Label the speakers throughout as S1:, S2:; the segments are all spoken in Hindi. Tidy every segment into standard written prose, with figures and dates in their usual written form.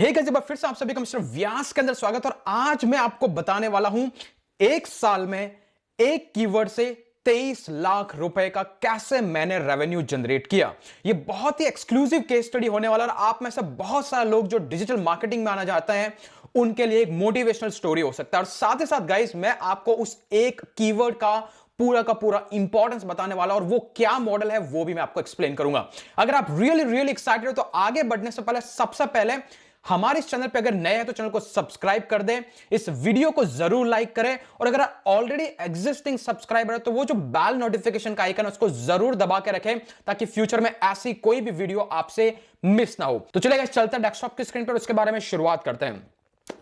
S1: हे गाइस, एक बार फिर से आप सभी का मिस्टर व्यास के अंदर स्वागत। और आज मैं आपको बताने वाला हूं एक साल में एक कीवर्ड से 23 लाख रुपए का कैसे मैंने रेवेन्यू जनरेट किया। यह बहुत ही एक्सक्लूसिव केस स्टडी होने वाला और आप में से बहुत सारे लोग जो डिजिटल मार्केटिंग में आना चाहते हैं उनके लिए एक मोटिवेशनल स्टोरी हो सकता है। और साथ ही साथ गाइस, मैं आपको उस एक कीवर्ड का पूरा इंपॉर्टेंस बताने वाला और वो क्या मॉडल है वो भी मैं आपको एक्सप्लेन करूंगा। अगर आप रियली रियली एक्साइटेड हो तो आगे बढ़ने से पहले सबसे पहले हमारे इस चैनल पे अगर नए हैं तो चैनल को सब्सक्राइब कर दें, इस वीडियो को जरूर लाइक करें और अगर आप ऑलरेडी एग्जिस्टिंग सब्सक्राइबर है तो वो जो बेल नोटिफिकेशन का आइकन है उसको जरूर दबा के रखें ताकि फ्यूचर में ऐसी कोई भी वीडियो आपसे मिस ना हो। तो चलेगा, चलते हैं डेस्कटॉप की स्क्रीन पर, उसके बारे में शुरुआत करते हैं।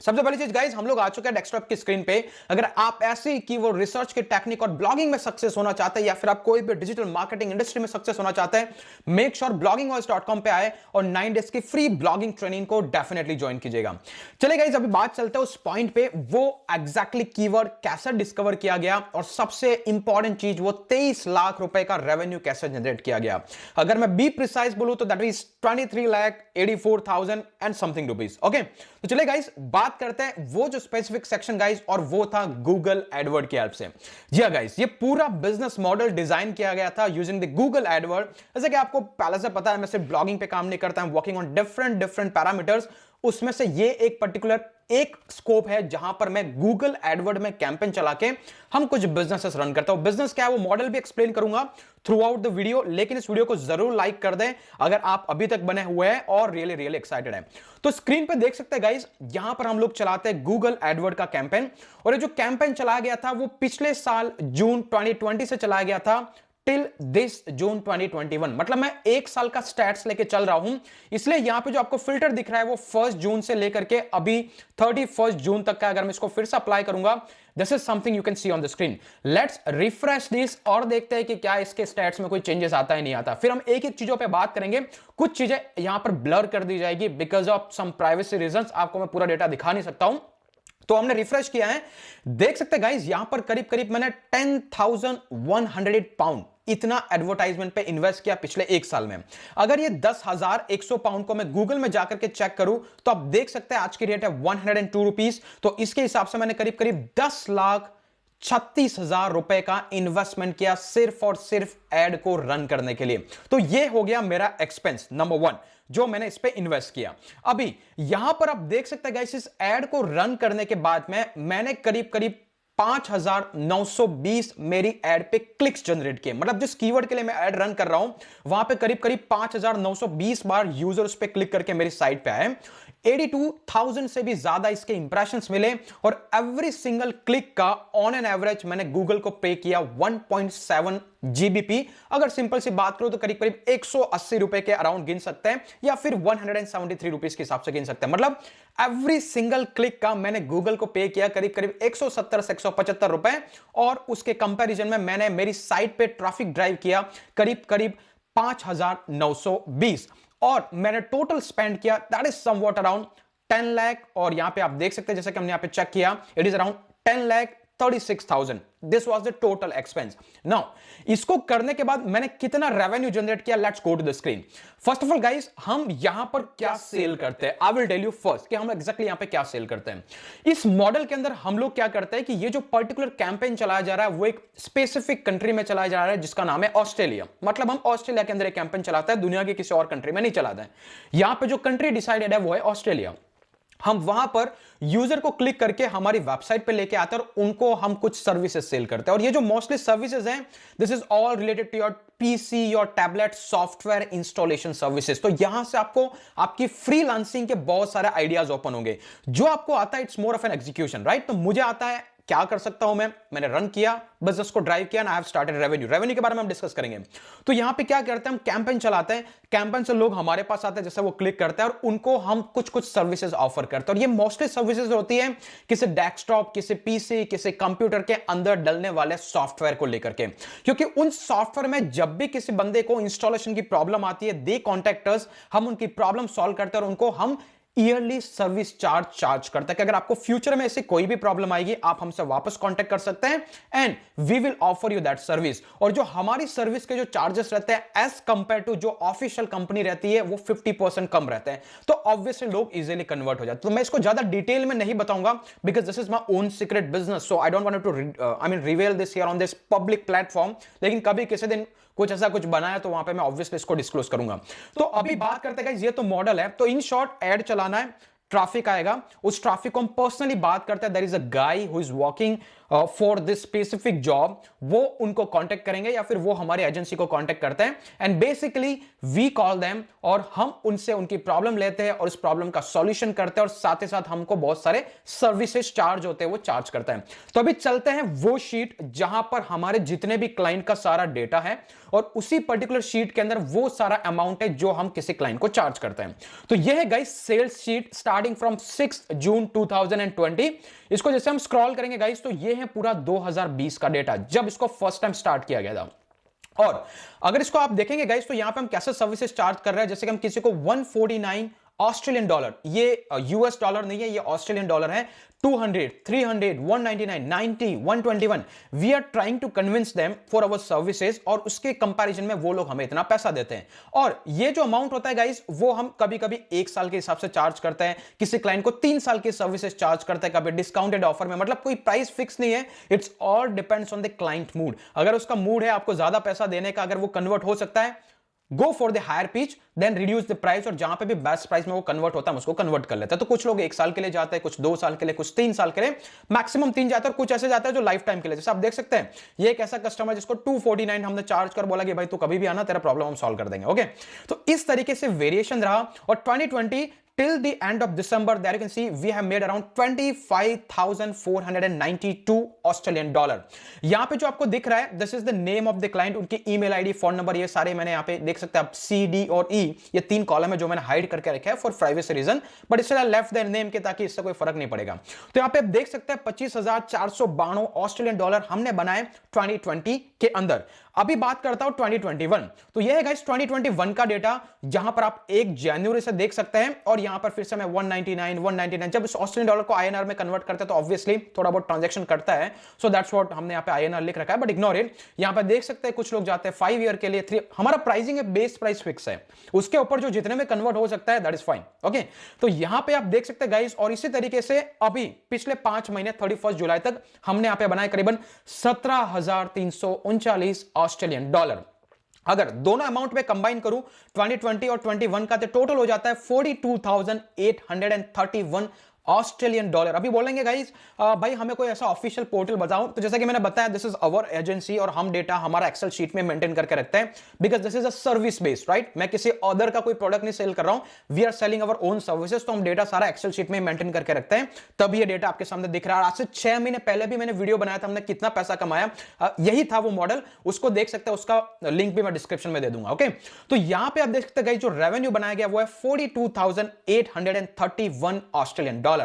S1: सबसे पहली चीज गाइस, हम लोग आ चुके हैं डेस्कटॉप की स्क्रीन पे। अगर आप ऐसे कीवर्ड रिसर्च के टेक्निक और ब्लॉगिंग में सक्सेस होना चाहते हैं या फिर आप कोई भी डिजिटल मार्केटिंग इंडस्ट्री में सक्सेस होना चाहते हैं, मेक श्योर bloggingvoice.com पे आए और 9 डेज की फ्री ब्लॉगिंग ट्रेनिंग को डेफिनेटली ज्वाइन कीजिएगा। चलिए गाइस, अभी बात चलते हैं उस पॉइंट पे, वो एग्जैक्टली कीवर्ड कैसे डिस्कवर किया गया और सबसे इंपॉर्टेंट चीज वो 23 लाख रुपए का रेवेन्यू कैसे जनरेट किया गया। अगर मैं बी प्रिसाइज बोलूं तो that is 23,84,000 and something rupees. Okay, तो चलिए गाइस बात करते हैं वो जो स्पेसिफिक सेक्शन गाइस, और वो था गूगल एडवर्ड की हेल्प से। जी हां गाइस, ये पूरा बिजनेस मॉडल डिजाइन किया गया था यूजिंग द गूगल एडवर्ड। जैसे कि आपको पहले से पता है, मैं सिर्फ ब्लॉगिंग पे काम नहीं करता हूं, वर्किंग ऑन डिफरेंट पैरामीटर्स। उसमें से ये एक पर्टिकुलर एक स्कोप है जहां पर मैं गूगल एडवर्ड में कैंपेन चला के हम कुछ बिजनेसेस रन करता हूं। बिजनेस क्या है वो मॉडल भी एक्सप्लेन करूंगा थ्रू आउट द वीडियो, लेकिन इस वीडियो को जरूर लाइक कर दें अगर आप अभी तक बने हुए हैं और रियली रियली एक्साइटेड हैं। तो स्क्रीन पे देख सकते हैं गाइस, यहां पर हम लोग चलाते हैं गूगल एडवर्ड का कैंपेन। और ये जो कैंपेन चलाया गया था वो पिछले साल जून 2020 से चलाया गया था टिल दिस जून 2021। मतलब मैं एक साल का स्टैट्स लेके चल रहा हूं, इसलिए यहां पे जो आपको फिल्टर दिख रहा है वो 1 जून से लेकर के अभी 31 जून तक का। अगर मैं इसको फिर से अप्लाई करूंगा, this is something you can C on the screen. Let's refresh this और देखते हैं कि क्या इसके स्टैट्स में कोई चेंजेस आता है नहीं आता। फिर हम एक एक चीजों पे बात करेंगे। कुछ चीजें यहां पर ब्लर कर दी जाएगी because of some privacy reasons, आपको मैं पूरा डेटा दिखा नहीं सकता हूं। तो हमने रिफ्रेश किया है, देख सकते हैं गाइस, यहां पर करीब करीब मैंने 10,100 पाउंड इतना एडवर्टाइजमेंट पे इन्वेस्ट किया पिछले एक साल में। अगर ये 10,100 पाउंड को मैं गूगल में जाकर के चेक करूं तो आप देख सकते हैं आज की रेट है 102 रुपीज। तो इसके हिसाब से मैंने करीब करीब 10,36,000 रुपए का इन्वेस्टमेंट किया सिर्फ और सिर्फ एड को रन करने के लिए। तो ये हो गया मेरा एक्सपेंस नंबर 1 जो मैंने इस पे इन्वेस्ट किया। अभी यहां पर आप देख सकते हैं गाइस, इस एड को रन करने के बाद में मैंने करीब करीब 5,920 मेरी एड पे क्लिक्स जनरेट किए। मतलब जिस कीवर्ड के लिए मैं एड रन कर रहा हूं वहां पे करीब करीब 5,920 बार यूजर उस पे क्लिक करके मेरी साइट पे आए। 82,000 से भी ज्यादा इसके इंप्रेशंस मिले और एवरी सिंगल क्लिक का ऑन एन एवरेज मैंने गूगल को पे किया 1.7 जीबीपी। अगर सिंपल सी बात करूं तो करीब करीब 180 रुपए के अराउंड गिन सकते हैं या फिर 173 रुपीज के हिसाब से गिन सकते हैं। मतलब एवरी सिंगल क्लिक का मैंने गूगल को पे किया करीब करीब 170 से 175 रुपए। और उसके कंपैरिजन में मैंने मेरी साइट पे ट्रैफिक ड्राइव किया करीब करीब 5,920 और मैंने टोटल स्पेंड किया that is somewhat around 10 lakh. और यहां पे आप देख सकते हैं, जैसे कि हमने यहां पे चेक किया, it is around 10,36,000। This was the total expense. Now इसको करने के बाद मैंने कितना रेवेन्यू जनरेट किया, let's go to the screen. First of all guys, हम यहां पर क्या सेल करते हैं, I will tell you first कि हम एग्जैक्टली यहां पे क्या सेल करते हैं। इस मॉडल के अंदर हम लोग क्या करते हैं कि ये जो पर्टिकुलर कैंपेन चलाया जा रहा है वो एक स्पेसिफिक कंट्री में चलाया जा रहा है जिसका नाम है ऑस्ट्रेलिया। मतलब हम ऑस्ट्रेलिया के अंदर एक कैंपेन चलाते हैं, दुनिया के किसी और कंट्री में नहीं चलाते हैं। यहां पे जो कंट्री डिसाइडेड है वो है ऑस्ट्रेलिया। हम वहां पर यूजर को क्लिक करके हमारी वेबसाइट पे लेके आते हैं और उनको हम कुछ सर्विसेज सेल करते हैं। और ये जो मोस्टली सर्विसेज हैं, this is all related to your PC, your tablet, software installation services. तो यहां से आपको आपकी फ्रीलांसिंग के बहुत सारे आइडियाज ओपन होंगे। जो आपको आता है it's more of an execution, right. तो मुझे आता है क्या कर सकता हूं मैंने रन किया, बिजनेस को ड्राइव किया, आई हैव स्टार्टेड रेवेन्यू के बारे में हम डिस्कस करेंगे। तो यहां पे क्या करते हैं, हम कैंपेन चलाते हैं, कैंपेन से लोग हमारे पास आते हैं, जैसे वो क्लिक करते हैं और उनको हम कुछ कुछ सर्विसेज ऑफर करते हैं। और ये मोस्टली सर्विसेज होती है किसी डेस्कटॉप, किसी पीसी, किसी कंप्यूटर के अंदर डलने वाले सॉफ्टवेयर को लेकर के। क्योंकि उन सॉफ्टवेयर में जब भी किसी बंदे को इंस्टॉलेशन की प्रॉब्लम आती है, दे कॉन्टेक्ट अस, हम उनकी प्रॉब्लम सॉल्व करते हैं और उनको हम ईयरली सर्विस चार्ज करता है कि अगर आपको फ्यूचर में ऐसी कोई भी प्रॉब्लम आएगी आप हमसे वापस कांटेक्ट कर सकते हैं and we will offer you that service. और जो हमारी सर्विस के जो चार्जेस रहते हैं एज कंपेयर टू जो ऑफिशियल कंपनी रहती है वो 50% कम रहते हैं, तो ऑब्वियसली लोग इजीली कन्वर्ट हो जाते हैं। तो मैं इसको ज्यादा डिटेल में नहीं बताऊंगा because this is my own secret business, so I don't want to I mean reveal this here on this public platform. लेकिन कभी किसी दिन कुछ ऐसा कुछ बनाया तो वहां पे मैं ऑब्वियसली इसको डिस्क्लोज करूंगा। तो अभी बात करते हैं ये तो मॉडल है, तो इन शॉर्ट एड चलाना है, ट्रैफिक आएगा, उस ट्रैफिक को हम पर्सनली बात करते हैं। There is a guy who is working for this specific job, वो उनको कांटेक्ट करेंगे या फिर वो हमारी एजेंसी को कांटेक्ट करते हैं and basically we call them और हम उनसे उनकी प्रॉब्लम लेते हैं और इस प्रॉब्लम का सॉल्यूशन करते हैं और साथ ही साथ हमको बहुत सारे सर्विसेज चार्ज होते हैं वो चार्ज करते हैं। तो अभी चलते हैं वो शीट जहां पर हमारे जितने भी क्लाइंट का सारा डेटा है और उसी पर्टिकुलर शीट के अंदर वो सारा अमाउंट है जो हम किसी क्लाइंट को चार्ज करते हैं। तो यह है guys sales sheet starting from 6 June 2020। इसको जैसे हम स्क्रॉल करेंगे गाइस तो ये है पूरा 2020 का डेटा जब इसको फर्स्ट टाइम स्टार्ट किया गया था। और अगर इसको आप देखेंगे गाइस तो यहां पे हम कैसे सर्विसेज चार्ज कर रहे हैं, जैसे कि हम किसी को 149 ऑस्ट्रेलियन डॉलर, ये यूएस डॉलर नहीं है, ये ऑस्ट्रेलियन डॉलर है, 200, 300, 199, 90, 121, we are trying to convince them for our services और उसके कंपैरिजन में वो लोग हमें इतना पैसा देते हैं। और ये जो अमाउंट होता है गाइस वो हम कभी कभी 1 साल के हिसाब से चार्ज करते हैं, किसी क्लाइंट को 3 साल की सर्विसेज चार्ज करते हैं, कभी डिस्काउंटेड ऑफर में, मतलब कोई प्राइस फिक्स नहीं है, it's all depends on the client mood. अगर उसका मूड है आपको ज्यादा पैसा देने का, अगर वो कन्वर्ट हो सकता है, go for the higher pitch then reduce the price, और जहां पे भी बेस्ट प्राइस में वो कन्वर्ट होता है हम उसको कन्वर्ट कर लेते हैं। तो कुछ लोग 1 साल के लिए जाते हैं, कुछ 2 साल के लिए, कुछ 3 साल के लिए, मैक्सिमम 3 जाता है और कुछ ऐसे जाता है जो लाइफ टाइम के लिए। जैसे आप देख सकते हैं ये एक ऐसा कस्टमर जिसको 249 हमने चार्ज कर बोला कि भाई तू कभी भी आना, तेरा प्रॉब्लम हम सॉल्व कर देंगे। ओके, तो इस तरीके से वेरिएशन रहा। और 2020 till the end of December, there you can see we have made around 25,492 Australian dollar. यहां पे जो आपको दिख रहा है this is the name of the client, उनकी ईमेल आईडी, फोन नंबर, ये सारे मैंने यहां पे देख सकते हैं आप, सी, डी और ई, ये 3 कॉलम है जो मैंने हाइड करके रखे हैं फॉर प्राइवेसी रीजन, बट इससे लेफ्ट देयर नेम के ताकि इससे कोई फर्क नहीं पड़ेगा। तो यहां पे आप देख सकते हैं 25,492 ऑस्ट्रेलियन डॉलर हमने बनाए 2020 के अंदर। अभी बात करता हूं 2021, तो यह है गाइस 2021 का डेटा जहां पर आप 1 जनवरी से देख सकते हैं। और यहां पर फिर से मैं 199 जब इस ऑस्ट्रेलियन डॉलर को आईएनआर में कन्वर्ट करते हैं तो ऑब्वियसली थोड़ा बहुत ट्रांजैक्शन करता है, सो दैट्स व्हाट हमने यहां पे आईएनआर लिख रखा है, बट इग्नोर इट। यहां पे देख सकते हैं कुछ लोग जाते हैं 5 ईयर के लिए, 3, हमारा प्राइसिंग है, बेस प्राइस फिक्स है, उसके ऊपर जो जितने में कन्वर्ट हो सकता है दैट इज फाइन। ओके, तो यहां पे आप देख सकते हैं गाइस, और इसी तरीके से अभी पिछले 5 महीने 31 जुलाई तक हमने यहां पे बनाए करीबन 17,339 ऑस्ट्रेलियन डॉलर। अगर दोनों अमाउंट में कंबाइन करूं 2020 और 21 का, तो टोटल हो जाता है 42,831 ऑस्ट्रेलियन डॉलर। अभी बोलेंगे गाइस भाई हमें कोई ऐसा ऑफिशियल पोर्टल बताओ, तो जैसा कि मैंने बताया दिस इज अवर एजेंसी और हम डेटा हमारा एक्सेल शीट में मेंटेन करके रखते हैं because this is a service based, right. मैं किसी अदर का कोई प्रोडक्ट नहीं सेल कर रहा हूं, we are selling our own services, तो हम डेटा सारा एक्सेल शीट में मेंटेन करके रखते हैं, तब ये डेटा आपके सामने दिख रहा है। आज से 6 महीने पहले भी मैंने वीडियो बनाया था, हमने कितना पैसा कमाया, यही था वो मॉडल, उसको देख सकते हैं, उसका लिंक भी मैं डिस्क्रिप्शन में दे दूंगा। ओके, तो यहां पे आप देख सकते हैं गाइस जो रेवेन्यू बनाया गया वो है 42,831 ऑस्ट्रेलियन डॉलर।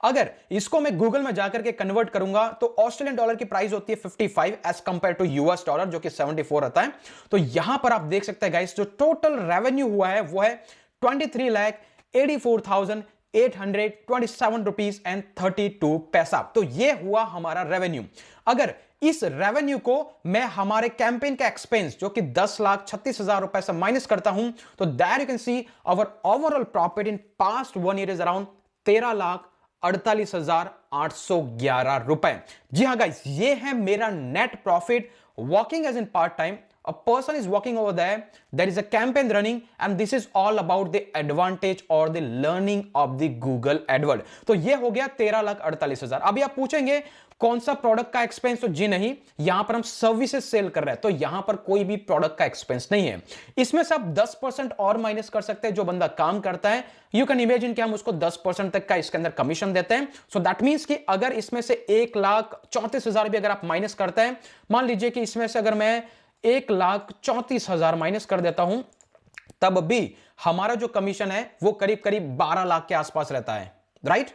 S1: अगर इसको मैं गूगल में जाकर के कन्वर्ट करूंगा तो ऑस्ट्रेलियन डॉलर की प्राइस होती है 55 as compare to US dollar जो कि 74 आता है। तो यहां पर आप देख सकते हैं गाइस जो टोटल रेवेन्यू हुआ है वो है 23,84,827 रुपीज एंड 32 पैसा। तो ये हुआ हमारा रेवेन्यू। अगर इस रेवेन्यू को मैं हमारे कैंपेन का एक्सपेंस जो कि 10,36,000 रुपए से माइनस करता हूं तो that you can see our overall profit in past 1 year is around 13,48,811 rupees. जी हां गाइस, ये है मेरा net profit working as in part time. A person is working over there is a campaign running and this is all about the advantage or the learning of the Google AdWords। तो ये हो गया 13,48,000। अभी आप पूछेंगे कौन सा प्रोडक्ट का एक्सपेंस, तो जी नहीं, यहां पर हम सर्विसेज सेल कर रहे हैं तो यहां पर कोई भी प्रोडक्ट का एक्सपेंस नहीं है। इसमें से आप 10% और माइनस कर सकते हैं जो बंदा काम करता है। यू कैन इमेजिन कि हम उसको 10% तक का इसके अंदर कमीशन देते हैं। सो दैट मीन्स कि अगर इसमें से 1,34,000 भी अगर आप माइनस करते हैं, मान लीजिए कि इसमें से अगर मैं 1,34,000 माइनस कर देता हूं तब भी हमारा जो कमीशन है वो करीब करीब 12 लाख के आसपास रहता है, राइट।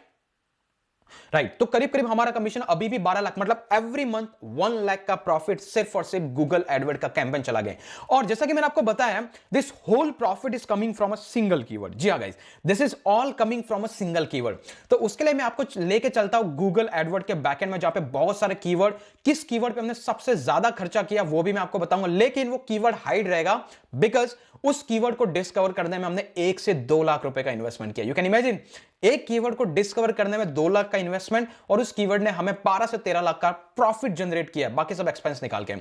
S1: राइट तो करीब करीब हमारा कमीशन अभी भी 12 लाख, मतलब एवरी मंथ 1 लाख का प्रॉफिट सिर्फ और सिर्फ गूगल एडवर्ड का कैंपेन चला गया। और जैसा कि मैंने आपको बताया, this whole profit is coming from a single keyword. जी हाँ guys, this is all coming from a single keyword. तो उसके लिए मैं आपको लेके चलता हूं गूगल एडवर्ड के बैकएंड में, जहां पे बहुत सारे कीवर्ड, किस कीवर्ड पे हमने सबसे ज्यादा खर्चा किया वो भी मैं आपको बताऊंगा, लेकिन वो कीवर्ड हाइड रहेगा बिकॉज उस कीवर्ड को डिस्कवर करने में हमने 1 से 2 लाख रुपए का इन्वेस्टमेंट किया। यू कैन इमेजिन, एक कीवर्ड को डिस्कवर करने में 2 लाख का इन्वेस्टमेंट, और उस कीवर्ड ने हमें 12 से 13 लाख का प्रॉफिट जनरेट किया, बाकी सब एक्सपेंस निकाल के।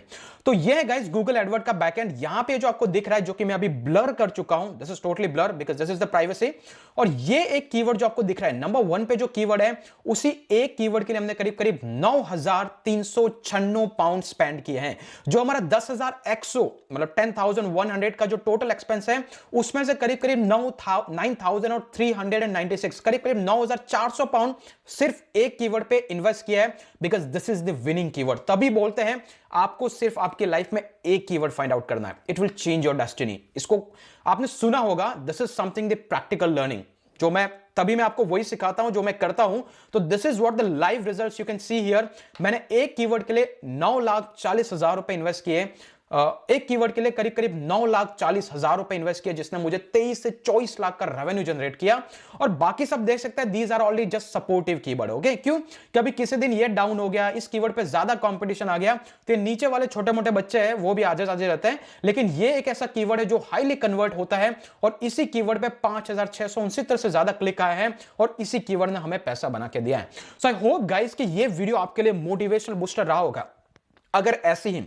S1: तो यह है गाइस गूगल एडवर्ड का बैकएंड। यहां पे जो आपको दिख रहा है, जो कि मैं अभी ब्लर कर चुका हूं, this is totally blur because this is the privacy. और ये एक कीवर्ड जो आपको दिख रहा है नंबर 1 पे जो कीवर्ड है, उसी एक कीवर्ड के लिए हमने करीब करीब 9,396 पाउंड स्पेंड किए हैं। जो हमारा 10,100 मतलब 10,100 का जो टोटल एक्सपेंस है, उसमें से करीब करीब 9,396 करीब करीब 9,400 पाउंड सिर्फ एक कीवर्ड पे इन्वेस्ट किया है, because this is the winning keyword. तभी बोलते हैं आपको सिर्फ आपकी लाइफ में एक कीवर्ड फाइंड आउट करना है, it will change your destiny. इसको आपने सुना होगा, this is something the practical learning, जो मैं तभी मैं आपको वही सिखाता हूं जो मैं करता हूं। तो this is what the live results you can see here. मैंने एक कीवर्ड के लिए 9,40,000 रुपए इन्वेस्ट किए, एक कीवर्ड के लिए करीब करीब 9,40,000 रुपए इन्वेस्ट किया, जिसने मुझे 23 से 24 लाख का रेवेन्यू जनरेट किया। और बाकी सब देख सकते हैं, these are only just supportive keyword. Okay, क्यों? कभी किसी दिन ये डाउन हो गया, इस कीवर्ड पे ज्यादा कंपटीशन आ गया, तो नीचे वाले छोटे मोटे बच्चे हैं वो भी आजे आजे रहते हैं। लेकिन ये एक ऐसा कीवर्ड है जो हाईली कन्वर्ट होता है, और इसी कीवर्ड पे 5,669 से ज्यादा क्लिक आए हैं, और इसी कीवर्ड ने हमें पैसा बना के दिया है। सो आई होप गाइस कि ये वीडियो आपके लिए मोटिवेशनल बूस्टर रहा होगा। अगर ऐसी ही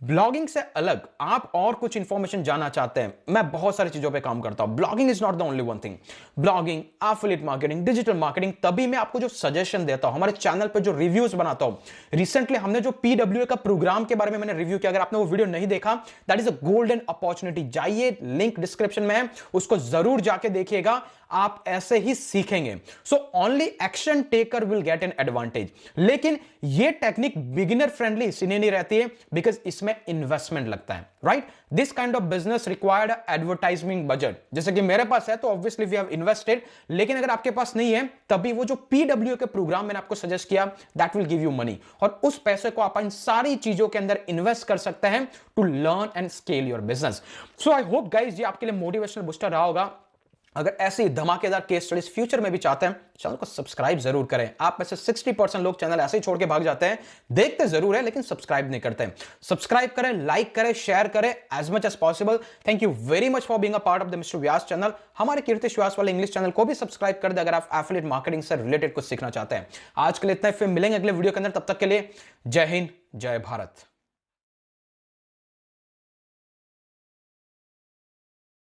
S1: ब्लॉगिंग से अलग आप और कुछ इंफॉर्मेशन जानना चाहते हैं, मैं बहुत सारी चीजों पे काम करता हूं। Blogging is not the only one thing. Blogging, affiliate marketing, digital marketing, तभी मैं आपको जो सजेशन देता हूं, हमारे चैनल पे जो रिव्यूज बनाता हूं। रिसेंटली हमने जो PWA का प्रोग्राम के बारे में मैंने रिव्यू किया, अगर आपने वो वीडियो नहीं देखा, that is a golden opportunity. जाइए, लिंक डिस्क्रिप्शन में है, उसको जरूर जाके देखिएगा, आप ऐसे ही सीखेंगे। So only action taker will get an advantage. लेकिन ये टेक्निक बिगिनर फ्रेंडली इसलिए नहीं रहती है बिकॉज इसमें इन्वेस्टमेंट लगता है, right? This kind of business required advertisement budget. जैसे कि मेरे पास है तो ऑब्वियसली वी हैव इन्वेस्टेड, लेकिन अगर आपके पास नहीं है, तभी वो जो PWA के प्रोग्राम मैंने आपको सजेस्ट किया, that will give you money, और उस पैसे को आप इन सारी चीजों के अंदर इन्वेस्ट कर सकते हैं to learn and scale your business. So I hope guys ये आपके लिए मोटिवेशनल बूस्टर रहा होगा। अगर ऐसे ही धमाकेदार केस स्टडीज फ्यूचर में भी चाहते हैं, चैनल को सब्सक्राइब जरूर करें। आप में से 60% लोग चैनल ऐसे ही छोड़ के भाग जाते हैं, देखते जरूर है लेकिन सब्सक्राइब नहीं करते। सब्सक्राइब करें, लाइक करें, शेयर करें as much as possible. Thank you very much for being a part of the mister Vyas channel. हमारे कीर्ति व्यास वाले इंग्लिश चैनल को भी सब्सक्राइब कर दे अगर आप एफिलिएट मार्केटिंग से रिलेटेड कुछ सीखना चाहते हैं। आज के लिए इतना, फिर मिलेंगे अगले वीडियो के अंदर। तब तक के लिए जय हिंद, जय भारत।